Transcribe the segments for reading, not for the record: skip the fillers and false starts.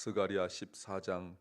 스가랴 14장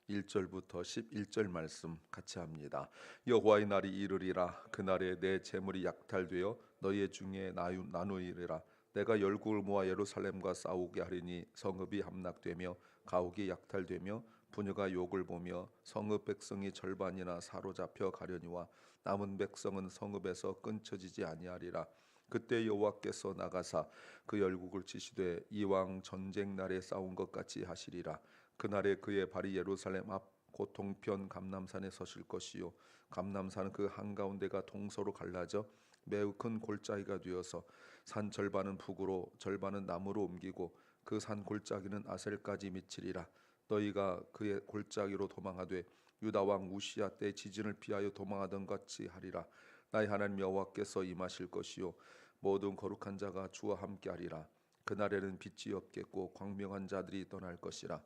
1절부터 11절 말씀 같이 합니다. 여호와의 날이 이르리라. 그날에 내 재물이 약탈되어 너희 중에 나누리라. 내가 열국을 모아 예루살렘과 싸우게 하리니 성읍이 함락되며 가옥이 약탈되며 부녀가 욕을 보며 성읍 백성이 절반이나 사로잡혀 가려니와 남은 백성은 성읍에서 끊쳐지지 아니하리라. 그때 여호와께서 나가사 그 열국을 치시되 이왕 전쟁 날에 싸운 것 같이 하시리라. 그날에 그의 발이 예루살렘 앞 곧 동편 감람산에 서실 것이요 감람산은 그 한가운데가 동서로 갈라져 매우 큰 골짜기가 되어서 산 절반은 북으로 절반은 남으로 옮기고 그 산 골짜기는 아셀까지 미치리라. 너희가 그의 골짜기로 도망하되 유다 왕 우시야 때 지진을 피하여 도망하던 같이 하리라. 나의 하나님 여호와께서 임하실 것이요 모든 거룩한 자가 주와 함께하리라. 그날에는 빛이 없겠고 광명한 자들이 떠날 것이라.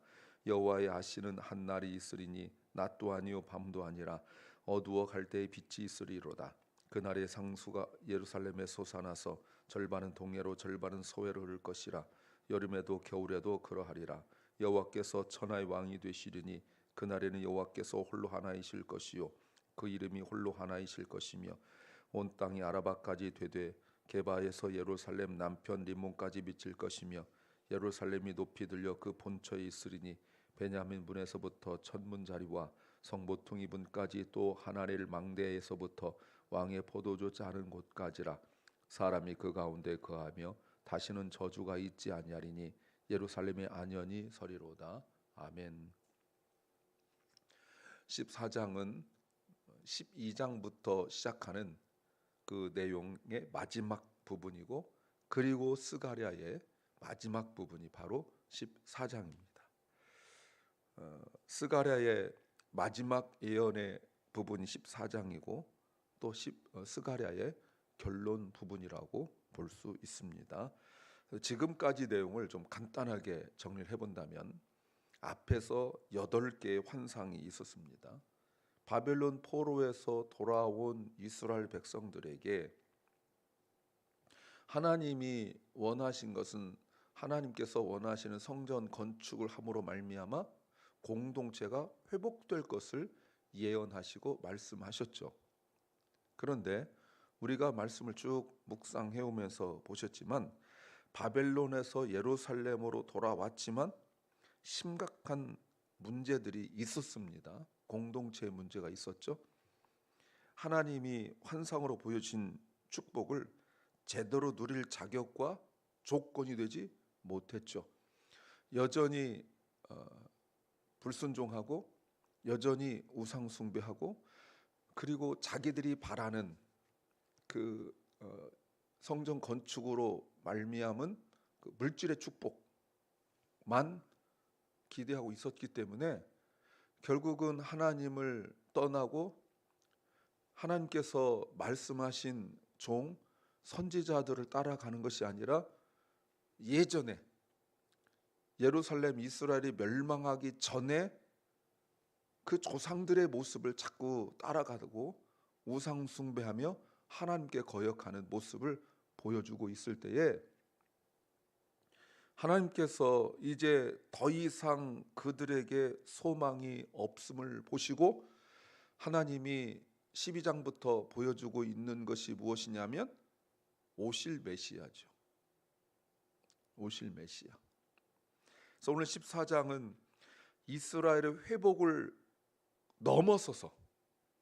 여호와의 아시는 한 날이 있으리니 낮도 아니요 밤도 아니라 어두워 갈 때에 빛이 있으리로다. 그날의 상수가 예루살렘에 솟아나서 절반은 동해로 절반은 서해로 흐를 것이라. 여름에도 겨울에도 그러하리라. 여호와께서 천하의 왕이 되시리니 그날에는 여호와께서 홀로 하나이실 것이요 그 이름이 홀로 하나이실 것이며 온 땅이 아라바까지 되되 게바에서 예루살렘 남편 림몬까지 미칠 것이며 예루살렘이 높이 들려 그 본처에 있으리니 베냐민 문에서부터 천문자리와 성보퉁이 문까지 또 하나넬 망대에서부터 왕의 포도주 짜는 곳까지라. 사람이 그 가운데 거하며 다시는 저주가 있지 아니하리니 예루살렘의 안연히 서리로다. 아멘. 14장은 12장부터 시작하는 그 내용의 마지막 부분이고 그리고 스가랴의 마지막 부분이 바로 14장입니다. 스가랴의 마지막 예언의 부분이 14장이고 또 스가랴의 결론 부분이라고 볼 수 있습니다. 지금까지 내용을 좀 간단하게 정리를 해본다면 앞에서 8개의 환상이 있었습니다. 바벨론 포로에서 돌아온 이스라엘 백성들에게 하나님이 원하신 것은 하나님께서 원하시는 성전 건축을 함으로 말미암아 공동체가 회복될 것을 예언하시고 말씀하셨죠. 그런데 우리가 말씀을 쭉 묵상해 오면서 보셨지만 바벨론에서 예루살렘으로 돌아왔지만 심각한 문제들이 있었습니다. 공동체의 문제가 있었죠. 하나님이 환상으로 보여준 축복을 제대로 누릴 자격과 조건이 되지 못했죠. 여전히 불순종하고 여전히 우상 숭배하고 그리고 자기들이 바라는 그 성전 건축으로 말미암은 그 물질의 축복만 기대하고 있었기 때문에 결국은 하나님을 떠나고 하나님께서 말씀하신 종 선지자들을 따라가는 것이 아니라 예전에 예루살렘 이스라엘이 멸망하기 전에 그 조상들의 모습을 자꾸 따라가고 우상 숭배하며 하나님께 거역하는 모습을 보여주고 있을 때에 하나님께서 이제 더 이상 그들에게 소망이 없음을 보시고 하나님이 12장부터 보여주고 있는 것이 무엇이냐면 오실 메시아죠. 오실 메시아. 그래서 오늘 14장은 이스라엘의 회복을 넘어서서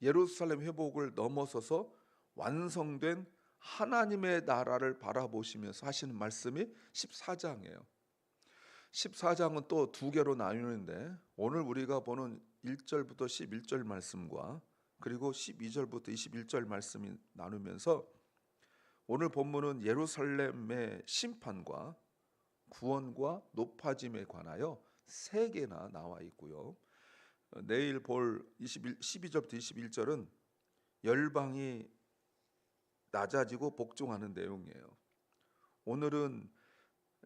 예루살렘 회복을 넘어서서 완성된 하나님의 나라를 바라보시면서 하시는 말씀이 14장이에요. 14장은 또 두 개로 나누는데 오늘 우리가 보는 1절부터 11절 말씀과 그리고 12절부터 21절 말씀이 나누면서 오늘 본문은 예루살렘의 심판과 구원과 높아짐에 관하여 세 개나 나와 있고요. 내일 볼 12절부터 21절은 열방이 낮아지고 복종하는 내용이에요. 오늘은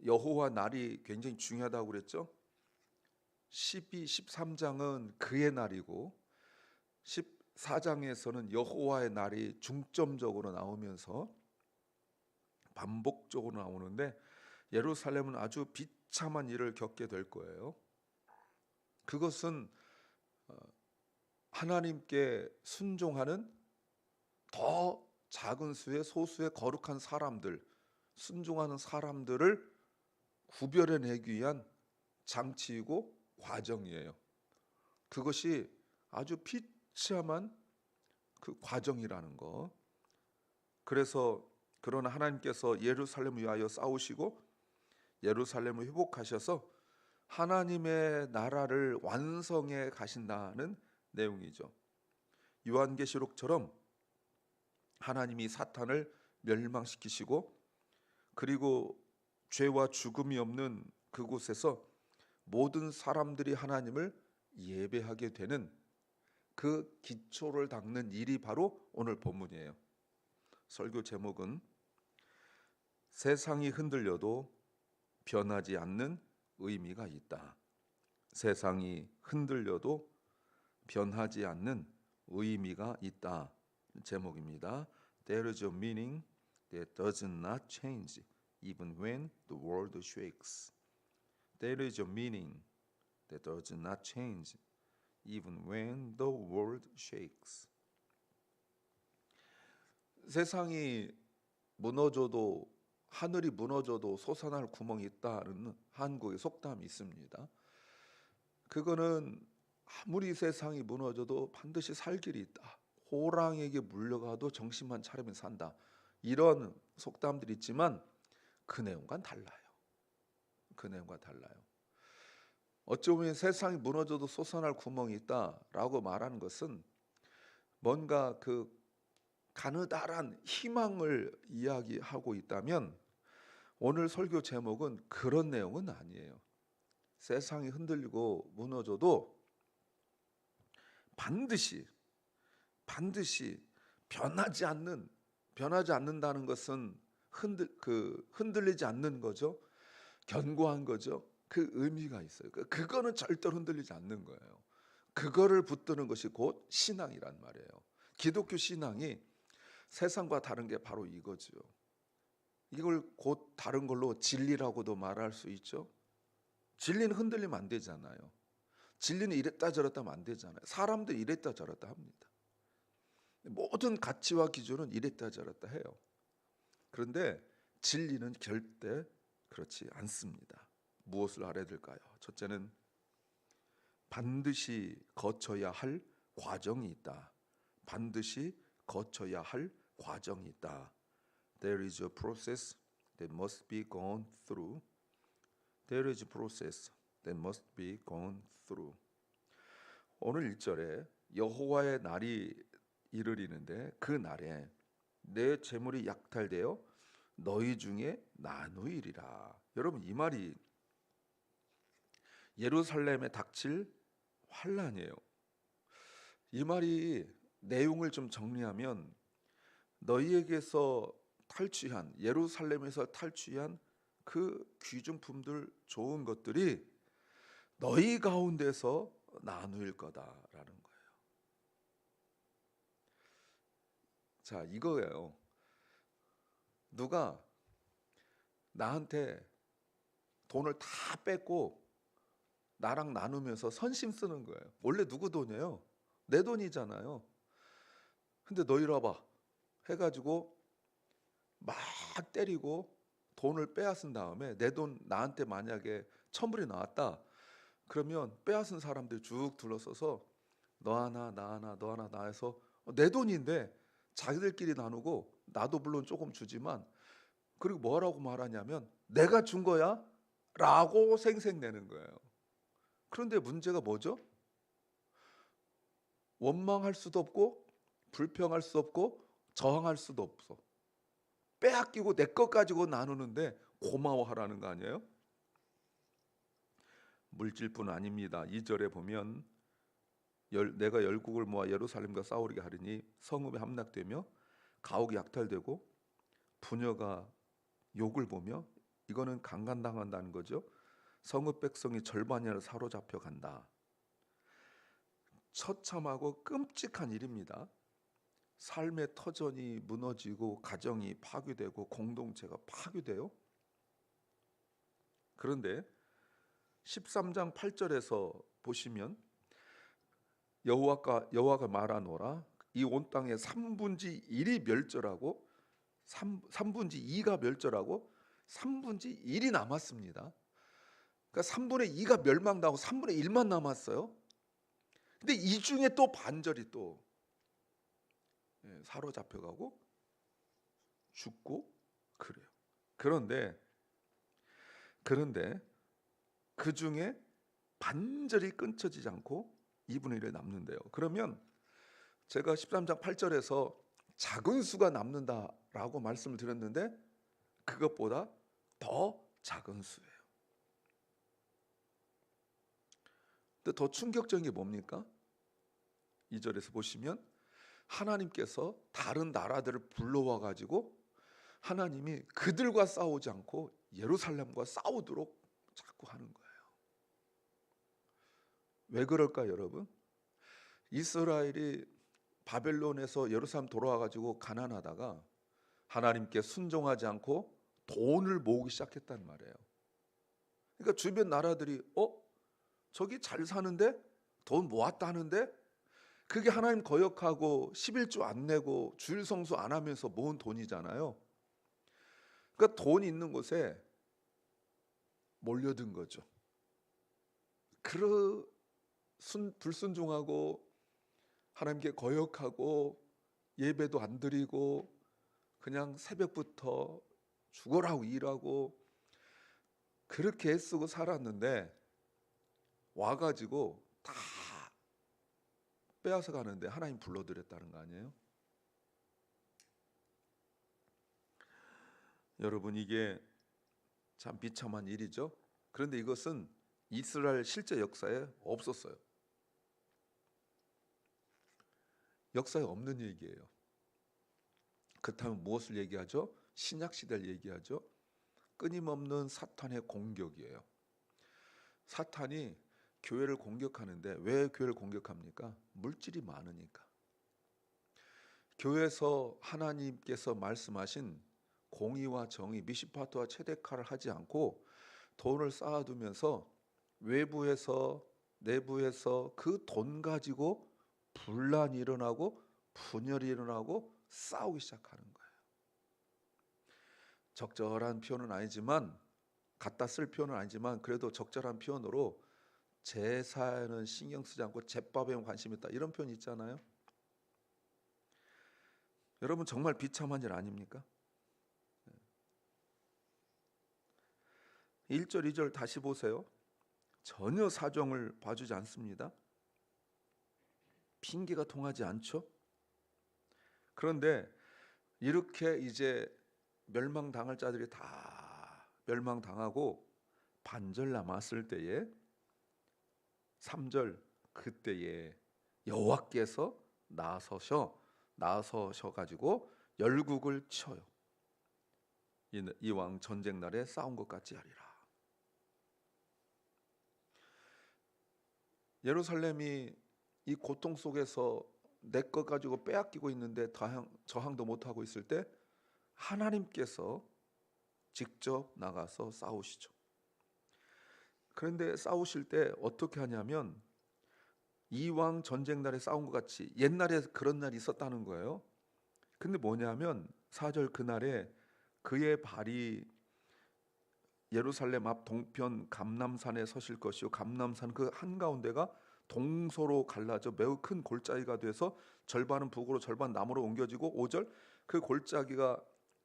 여호와 날이 굉장히 중요하다고 그랬죠. 13장은 그의 날이고 14장에서는 여호와의 날이 중점적으로 나오면서 반복적으로 나오는데 예루살렘은 아주 비참한 일을 겪게 될 거예요. 그것은 하나님께 순종하는 더 작은 수의 소수의 거룩한 사람들, 순종하는 사람들을 구별해내기 위한 장치이고 과정이에요. 그것이 아주 비참한 그 과정이라는 거. 그래서 그러나 하나님께서 예루살렘을 위하여 싸우시고 예루살렘을 회복하셔서 하나님의 나라를 완성해 가신다는 내용이죠. 요한계시록처럼 하나님이 사탄을 멸망시키시고 그리고 죄와 죽음이 없는 그곳에서 모든 사람들이 하나님을 예배하게 되는 그 기초를 닦는 일이 바로 오늘 본문이에요. 설교 제목은 세상이 흔들려도 변하지 않는 의미가 있다. 세상이 흔들려도 변하지 않는 의미가 있다. 제목입니다. There is a meaning that does not change even when the world shakes. There is a meaning that does not change even when the world shakes. 세상이 무너져도 하늘이 무너져도 솟아날 구멍이 있다는 한국의 속담이 있습니다. 그거는 아무리 세상이 무너져도 반드시 살 길이 있다. 호랑이에게 물려가도 정신만 차리면 산다. 이런 속담들이 있지만 그 내용과는 달라요. 그 내용과 달라요. 어찌 보면 세상이 무너져도 솟아날 구멍이 있다라고 말하는 것은 뭔가 그 가느다란 희망을 이야기하고 있다면 오늘 설교 제목은 그런 내용은 아니에요. 세상이 흔들리고 무너져도 반드시 변하지 않는다는 것은 흔들리지 않는 거죠. 견고한 거죠. 그 의미가 있어요. 그거는 절대로 흔들리지 않는 거예요. 그거를 붙드는 것이 곧 신앙이란 말이에요. 기독교 신앙이 세상과 다른 게 바로 이거죠. 이걸 곧 다른 걸로 진리라고도 말할 수 있죠. 진리는 흔들리면 안 되잖아요. 진리는 이랬다 저랬다 하면 안 되잖아요. 사람도 이랬다 저랬다 합니다. 모든 가치와 기준은 이랬다 저랬다 해요. 그런데 진리는 절대 그렇지 않습니다. 무엇을 알아야 될까요? 첫째는 반드시 거쳐야 할 과정이 있다. 반드시 거쳐야 할 과정이 있다. There is a process that must be gone through. There is a process that must be gone through. 오늘 1절에 여호와의 날이 이르리는데 그 날에 내 재물이 약탈되어 너희 중에 나누이리라. 여러분 이 말이 예루살렘에 닥칠 환란이에요. 이 말이 내용을 좀 정리하면 너희에게서 탈취한 예루살렘에서 탈취한 그 귀중품들 좋은 것들이 너희 가운데서 나누일 거다라는 거예요. 자, 이거예요. 누가 나한테 돈을 다 뺏고 나랑 나누면서 선심 쓰는 거예요. 원래 누구 돈이에요? 내 돈이잖아요. 근데 너 이리 와봐 해가지고 막 때리고 돈을 빼앗은 다음에 내 돈 나한테 만약에 1,000불이 나왔다. 그러면 빼앗은 사람들 쭉 둘러서서 너 하나 나 하나 너 하나 나 해서 내 돈인데 자기들끼리 나누고 나도 물론 조금 주지만 그리고 뭐라고 말하냐면 내가 준 거야 라고 생색내는 거예요. 그런데 문제가 뭐죠? 원망할 수도 없고 불평할 수 없고 저항할 수도 없어. 빼앗기고 내 것 가지고 나누는데 고마워하라는 거 아니에요? 물질뿐 아닙니다. 2절에 보면 내가 열국을 모아 예루살렘과 싸우게 하리니 성읍에 함락되며 가옥이 약탈되고 부녀가 욕을 보며 이거는 강간당한다는 거죠. 성읍 백성이 절반이나 사로잡혀 간다. 처참하고 끔찍한 일입니다. 삶의 터전이 무너지고 가정이 파괴되고 공동체가 파괴돼요. 그런데 13장 8절에서 보시면 여호와가 말하노라 이 온 땅의 3분의 1이 멸절하고 3분의 2가 멸절하고 3분의 1이 남았습니다. 그러니까 3분의 2가 멸망당하고 3분의 1만 남았어요. 근데 이 중에 또 반절이 또 사로잡혀가고 죽고 그래요. 그런데 그 중에 반절이 끊쳐지지 않고 2분의 1이 남는데요. 그러면 제가 13장 8절에서 작은 수가 남는다라고 말씀을 드렸는데 그것보다 더 작은 수예요. 근데 더 충격적인 게 뭡니까? 2절에서 보시면 하나님께서 다른 나라들을 불러와 가지고 하나님이 그들과 싸우지 않고 예루살렘과 싸우도록 자꾸 하는 거예요. 왜 그럴까 여러분? 이스라엘이 바벨론에서 예루살렘 돌아와 가지고 가난하다가 하나님께 순종하지 않고 돈을 모으기 시작했단 말이에요. 그러니까 주변 나라들이 저기 잘 사는데 돈 모았다 하는데 그게 하나님 거역하고 11조 안 내고 주일 성수 안 하면서 모은 돈이잖아요. 그러니까 돈 있는 곳에 몰려든 거죠. 불순종하고 하나님께 거역하고 예배도 안 드리고 그냥 새벽부터 죽어라고 일하고 그렇게 애쓰고 살았는데 와가지고 다 빼앗아 가는데 하나님 불러들였다는 거 아니에요? 여러분 이게 참 비참한 일이죠. 그런데 이것은 이스라엘 실제 역사에 없었어요. 역사에 없는 얘기예요. 그렇다면 무엇을 얘기하죠? 신약 시대를 얘기하죠. 끊임없는 사탄의 공격이에요. 사탄이 교회를 공격하는데 왜 교회를 공격합니까? 물질이 많으니까. 교회에서 하나님께서 말씀하신 공의와 정의, 미시파트와 체데카를 하지 않고 돈을 쌓아두면서 외부에서 내부에서 그 돈 가지고 분란이 일어나고 분열이 일어나고 싸우기 시작하는 거예요. 적절한 표현은 아니지만 갖다 쓸 표현은 아니지만 그래도 적절한 표현으로 제사에는 신경 쓰지 않고 제밥에만 관심 있다 이런 표현 있잖아요. 여러분 정말 비참한 일 아닙니까? 1절 2절 다시 보세요. 전혀 사정을 봐주지 않습니다. 핑계가 통하지 않죠. 그런데 이렇게 이제 멸망당할 자들이 다 멸망당하고 반절 남았을 때에 3절 그때에 여호와께서 나서셔 가지고 열국을 쳐요. 이왕 전쟁 날에 싸운 것 같지 하리라. 예루살렘이 이 고통 속에서 내 것 가지고 빼앗기고 있는데 저항도 못하고 있을 때 하나님께서 직접 나가서 싸우시죠. 그런데 싸우실 때 어떻게 하냐면 이왕 전쟁 날에 싸운 것 같이 옛날에 그런 날이 있었다는 거예요. 근데 뭐냐면 4절 그날에 그의 발이 예루살렘 앞 동편 감람산에 서실 것이요 감람산 그 한가운데가 동서로 갈라져 매우 큰 골짜기가 돼서 절반은 북으로 절반 남으로 옮겨지고 5절 그 골짜기가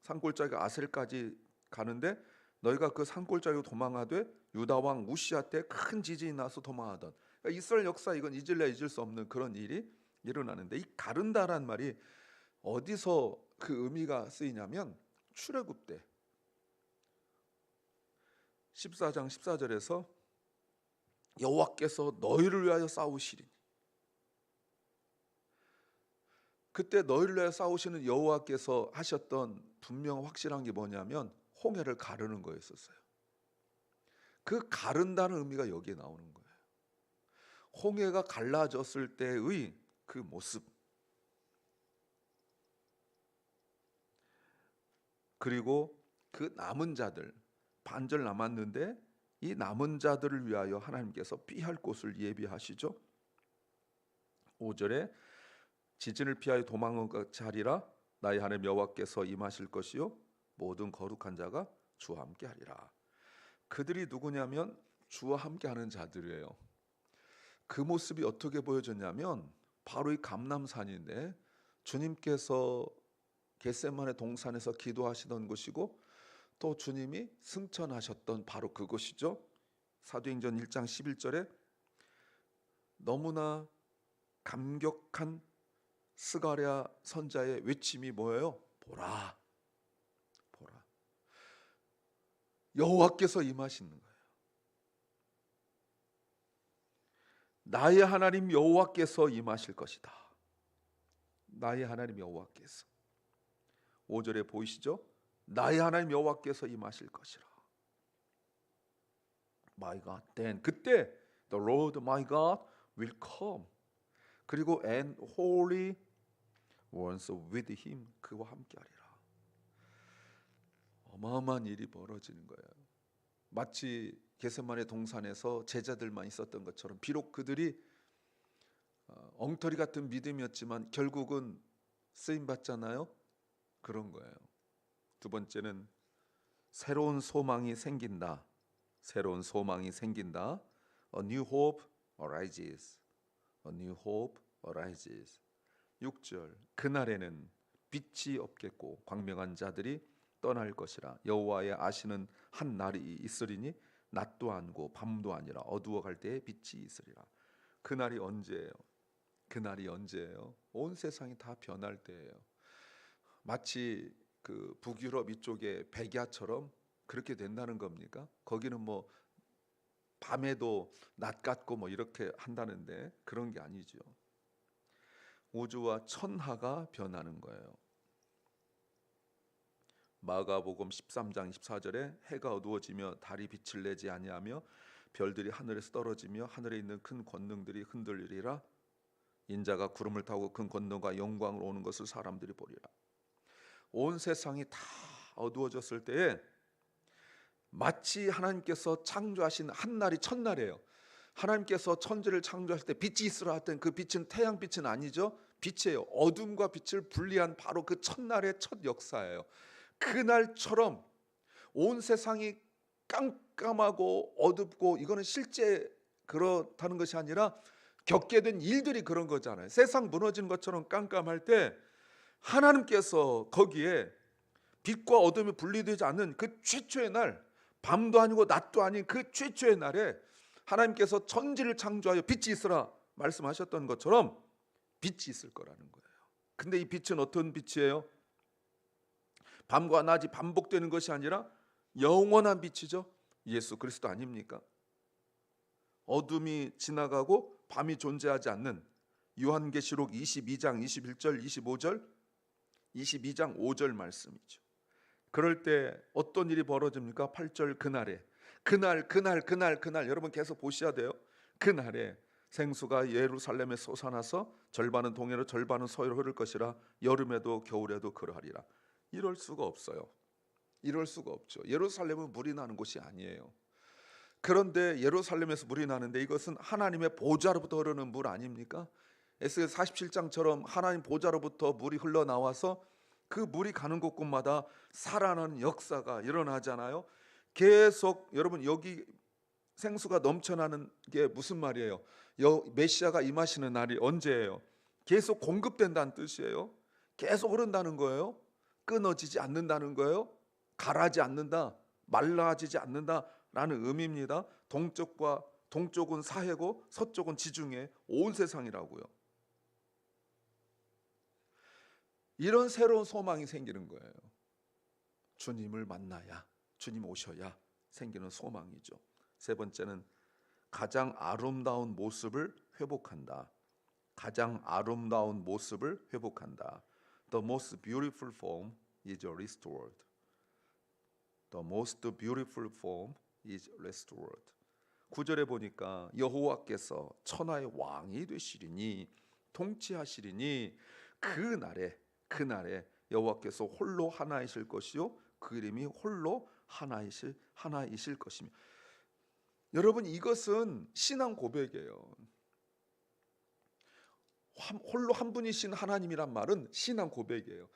산골짜기가 아셀까지 가는데 너희가 그 산골짜기로 도망하되 유다 왕 우시아 때 큰 지진이 나서 도망하던 그러니까 이스라엘 역사 이건 잊을래 잊을 수 없는 그런 일이 일어나는데 이 가른다란 말이 어디서 그 의미가 쓰이냐면 출애굽 때 14장 14절에서 여호와께서 너희를 위하여 싸우시리니 그때 너희를 위하여 싸우시는 여호와께서 하셨던 분명 확실한 게 뭐냐면 홍해를 가르는 거였었어요. 그 가른다는 의미가 여기에 나오는 거예요. 홍해가 갈라졌을 때의 그 모습 그리고 그 남은 자들 반절 남았는데 이 남은 자들을 위하여 하나님께서 피할 곳을 예비하시죠. 5절에 지진을 피하여 도망한 것 자리라 나의 하나님 여호와께서 임하실 것이요 모든 거룩한 자가 주와 함께 하리라. 그들이 누구냐면 주와 함께 하는 자들이에요. 그 모습이 어떻게 보여졌냐면 바로 이 감람산인데 주님께서 겟세마네 동산에서 기도하시던 곳이고 또 주님이 승천하셨던 바로 그곳이죠. 사도행전 1장 11절에 너무나 감격한 스가랴 선자의 외침이 뭐예요? 보라, 보라. 여호와께서 임하시는 거예요. 나의 하나님 여호와께서 임하실 것이다. 나의 하나님 여호와께서. 5절에 보이시죠? 나의 하나님 여호와께서 임하실 것이라. My God, then 그때 the Lord my God will come. 그리고 and holy ones with him, 그와 함께하리라. 어마어마한 일이 벌어지는 거예요. 마치 겟세마네 동산에서 제자들만 있었던 것처럼 비록 그들이 엉터리 같은 믿음이었지만 결국은 쓰임 받잖아요. 그런 거예요. 두 번째는 새로운 소망이 생긴다. 새로운 소망이 생긴다. A new hope arises. A new hope arises. 6절 그날에는 빛이 없겠고 광명한 자들이 떠날 것이라. 여호와의 아시는 한 날이 있으리니 낮도 아니고 밤도 아니라 어두워갈 때에 빛이 있으리라. 그날이 언제예요? 그날이 언제예요? 온 세상이 다 변할 때예요. 마치 그 북유럽 이쪽의 백야처럼 그렇게 된다는 겁니까? 거기는 뭐 밤에도 낮 같고 뭐 이렇게 한다는데 그런 게 아니죠. 우주와 천하가 변하는 거예요. 마가복음 13장 24절에 해가 어두워지며 달이 빛을 내지 아니하며 별들이 하늘에서 떨어지며 하늘에 있는 큰 권능들이 흔들리리라. 인자가 구름을 타고 큰 권능과 영광으로 오는 것을 사람들이 보리라. 온 세상이 다 어두워졌을 때에 마치 하나님께서 창조하신 한 날이 첫날이에요. 하나님께서 천지를 창조하실 때 빛이 있으라 했던 그 빛은 태양빛은 아니죠. 빛이에요. 어둠과 빛을 분리한 바로 그 첫날의 첫 역사예요. 그날처럼 온 세상이 깜깜하고 어둡고 이거는 실제 그렇다는 것이 아니라 겪게 된 일들이 그런 거잖아요. 세상 무너진 것처럼 깜깜할 때 하나님께서 거기에 빛과 어둠이 분리되지 않는 그 최초의 날, 밤도 아니고 낮도 아닌 그 최초의 날에 하나님께서 천지를 창조하여 빛이 있으라 말씀하셨던 것처럼 빛이 있을 거라는 거예요. 근데 이 빛은 어떤 빛이에요? 밤과 낮이 반복되는 것이 아니라 영원한 빛이죠. 예수 그리스도 아닙니까? 어둠이 지나가고 밤이 존재하지 않는 요한계시록 22장 21절 25절 22장 5절 말씀이죠. 그럴 때 어떤 일이 벌어집니까? 8절 그날에 그날 여러분 계속 보셔야 돼요. 그날에 생수가 예루살렘에 솟아나서 절반은 동해로 절반은 서해로 흐를 것이라. 여름에도 겨울에도 그러하리라. 이럴 수가 없어요. 이럴 수가 없죠. 예루살렘은 물이 나는 곳이 아니에요. 그런데 예루살렘에서 물이 나는데 이것은 하나님의 보좌로부터 흐르는 물 아닙니까? 에스겔 47장처럼 하나님 보좌로부터 물이 흘러나와서 그 물이 가는 곳곳마다 살아나는 역사가 일어나잖아요. 계속 여러분 여기 생수가 넘쳐나는 게 무슨 말이에요? 메시아가 임하시는 날이 언제예요? 계속 공급된다는 뜻이에요. 계속 흐른다는 거예요. 끊어지지 않는다는 거예요. 가라지 않는다, 말라지지 않는다라는 의미입니다. 동쪽은 사해고 서쪽은 지중해, 온 세상이라고요. 이런 새로운 소망이 생기는 거예요. 주님을 만나야, 주님 오셔야 생기는 소망이죠. 세 번째는 가장 아름다운 모습을 회복한다. 가장 아름다운 모습을 회복한다. The most beautiful form is restored. The most beautiful form is restored. 9절에 보니까 여호와께서 천하의 왕이 되시리니 통치하시리니 그날에 여호와께서 홀로 하나이실 것이요 그 이름이 홀로 하나이실 것이며. 여러분, 이것은 신앙 고백이에요. 홀로 한 분이신 하나님이란 말은 신앙 고백이에요.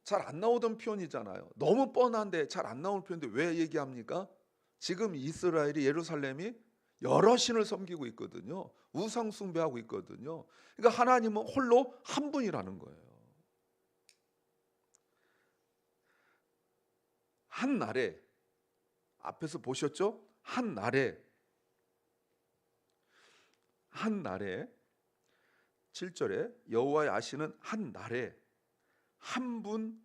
잘 안 나오던 표현이잖아요. 너무 뻔한데 잘 안 나오는 표현인데 왜 얘기합니까? 지금 이스라엘이, 예루살렘이 여러 신을 섬기고 있거든요. 우상 숭배하고 있거든요. 그러니까 하나님은 홀로 한 분이라는 거예요. 한 날에, 앞에서 보셨죠? 한 날에 7절에 여호와의 아시는 한 날에 한 분,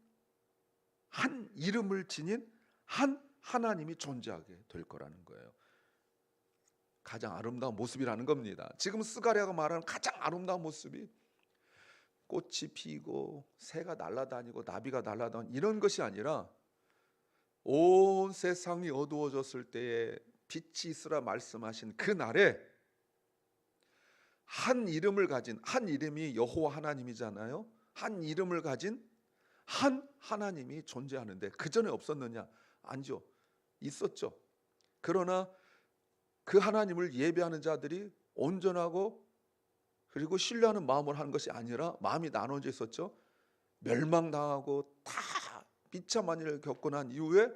한 이름을 지닌 한 하나님이 존재하게 될 거라는 거예요. 가장 아름다운 모습이라는 겁니다. 지금 스가랴가 말하는 가장 아름다운 모습이 꽃이 피고 새가 날아다니고 나비가 날아다니는 이런 것이 아니라 온 세상이 어두워졌을 때에 빛이 있으라 말씀하신 그 날에 한 이름을 가진, 한 이름이 여호와 하나님이잖아요. 한 이름을 가진 한 하나님이 존재하는데 그 전에 없었느냐? 아니죠. 있었죠. 그러나 그 하나님을 예배하는 자들이 온전하고 그리고 신뢰하는 마음을 하는 것이 아니라 마음이 나눠져 있었죠. 멸망당하고 다 비참한 일을 겪고 난 이후에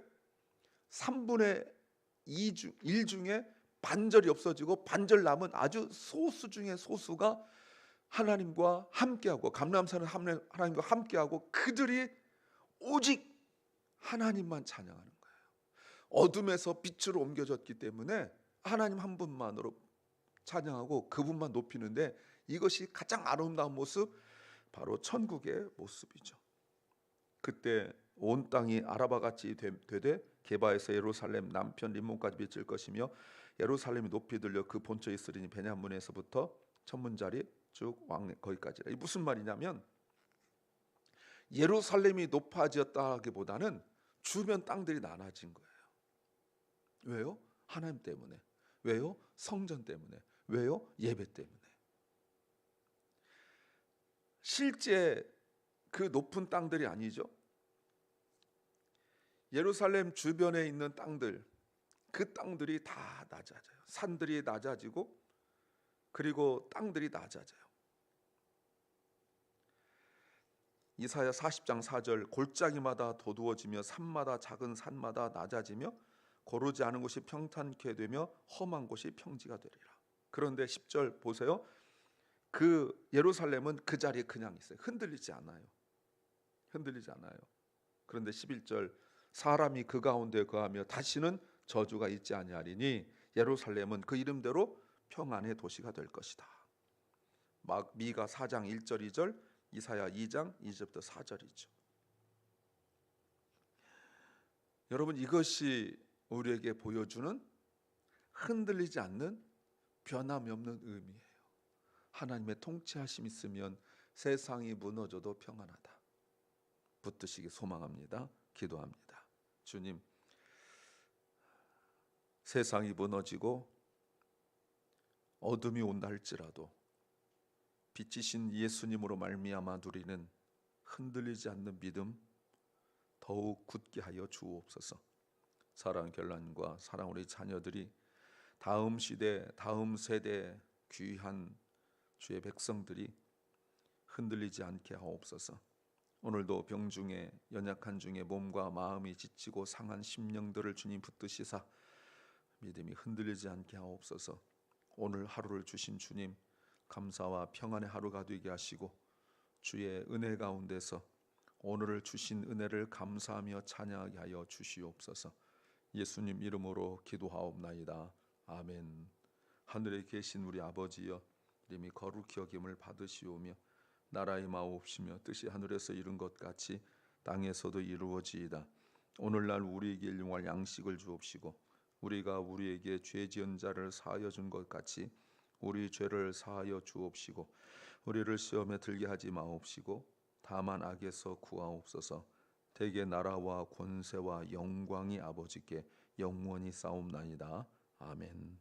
3분의 1 중에 반절이 없어지고 반절 남은 아주 소수 중에 소수가 하나님과 함께하고, 감람산은 하나님과 함께하고, 그들이 오직 하나님만 찬양하는 거예요. 어둠에서 빛으로 옮겨졌기 때문에 하나님 한 분만으로 찬양하고 그분만 높이는데, 이것이 가장 아름다운 모습, 바로 천국의 모습이죠. 그때 온 땅이 아라바같이 되되 게바에서 예루살렘 남편 림몬까지 비칠 것이며 예루살렘이 높이 들려 그 본처에 있으리니 베냐민에서부터 천문자리 쭉 왕래 거기까지라. 이 무슨 말이냐면 예루살렘이 높아졌다기보다는 주변 땅들이 나눠진 거예요. 왜요? 하나님 때문에. 왜요? 성전 때문에. 왜요? 예배 때문에. 실제 그 높은 땅들이 아니죠. 예루살렘 주변에 있는 땅들, 그 땅들이 다 낮아져요. 산들이 낮아지고 그리고 땅들이 낮아져요. 이사야 40장 4절, 골짜기마다 도두어지며 산마다 작은 산마다 낮아지며 고르지 않은 곳이 평탄케 되며 험한 곳이 평지가 되리라. 그런데 10절 보세요. 그 예루살렘은 그 자리에 그냥 있어요. 흔들리지 않아요. 흔들리지 않아요. 그런데 11절, 사람이 그 가운데 거하며 다시는 저주가 있지 아니하리니 예루살렘은 그 이름대로 평안의 도시가 될 것이다. 미가 4장 1절 2절, 이사야 2장 2절부터 4절이죠. 여러분, 이것이 우리에게 보여주는 흔들리지 않는 변함이 없는 의미예요. 하나님의 통치하심이 있으면 세상이 무너져도 평안하다. 붙드시기 소망합니다. 기도합니다. 주님, 세상이 무너지고 어둠이 온다 할지라도 빛이신 예수님으로 말미암아 누리는 흔들리지 않는 믿음 더욱 굳게 하여 주옵소서. 사랑 결란과 사랑 우리 자녀들이 다음 시대, 다음 세대 귀한 주의 백성들이 흔들리지 않게 하옵소서. 오늘도 병중에, 연약한 중에 몸과 마음이 지치고 상한 심령들을 주님 붙드시사 믿음이 흔들리지 않게 하옵소서. 오늘 하루를 주신 주님, 감사와 평안의 하루가 되게 하시고 주의 은혜 가운데서 오늘을 주신 은혜를 감사하며 찬양하게 하여 주시옵소서. 예수님 이름으로 기도하옵나이다. 아멘. 하늘에 계신 우리 아버지여, 이름이 거룩히 여김을 받으시오며 나라의 마옵시며 뜻이 하늘에서 이룬 것 같이 땅에서도 이루어지이다. 오늘날 우리에게 일용할 양식을 주옵시고 우리가 우리에게 죄 지은 자를 사하여 준 것 같이 우리 죄를 사하여 주옵시고 우리를 시험에 들게 하지 마옵시고 다만 악에서 구하옵소서. 대개 나라와 권세와 영광이 아버지께 영원히 싸움나이다. 아멘.